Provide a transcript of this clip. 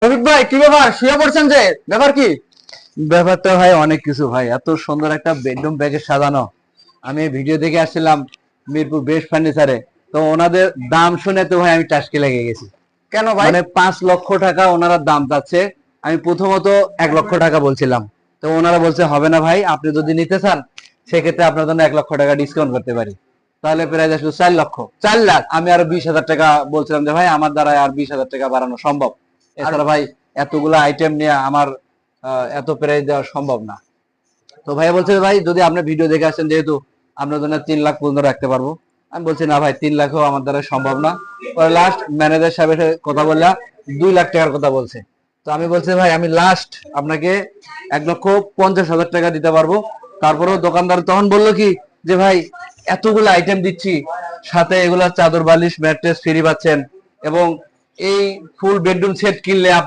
রফিক ভাই, কি ব্যাপার? শুয়ে পড়ছেন যে, ব্যাপার কি? ব্যাপারটা ভাই অনেক কিছু ভাই, এত সুন্দর একটা বেডরুম প্যাকেজ সাজানো। আমি ভিডিও দেখে আসছিলাম মিরপুর বেস্ট ফার্নিচারে। তো ওনাদের দাম শুনে তো ভাই আমি টাসকে লেগে গেছি। কেন ভাই? মানে 5 লক্ষ টাকা ওনারা দাম চাচ্ছে। আমি প্রথমত 1 লক্ষ টাকা বলছিলাম। তো ওনারা বলছে হবে না ভাই, আপনি যদি নিতে চান সেক্ষেত্রে আপনার জন্য 1 লক্ষ টাকা ডিসকাউন্ট করতে পারি। তাহলে প্রাইস আসলো 4 লক্ষ। 4 লাখ? আমি আরো 20,000 টাকা বলছিলাম যে ভাই আমার দ্বারা আর 20,000 টাকা বাড়ানো সম্ভব। আর এছাড়া ভাই এতগুলো আইটেম নিয়ে আমার এত প্রাইস দেওয়া সম্ভব না। তো ভাই বলছে ভাই যদি আপনি ভিডিও দেখে আসেন, যেহেতু আপনার জন্য 3 লাখ পর্যন্ত রাখতে পারবো। আমি বলছি না ভাই, 3 লাখও আমার দ্বারা সম্ভব না। পরে লাস্ট ম্যানেজার সাহেবের সাথে কথা বললাম, 2 লাখ টাকার কথা বলছে। তো আমি বলছি ভাই আমি লাস্ট আপনাকে 1,50,000 টাকা দিতে পারবো। তারপরেও দোকানদার তখন বললো কি যে ভাই এতগুলো আইটেম দিচ্ছি, সাথে এগুলা চাদর বালিশ ম্যাট্রেস ফ্রি পাচ্ছেন, এবং এই ফুল বেডরুম সেট কিনলে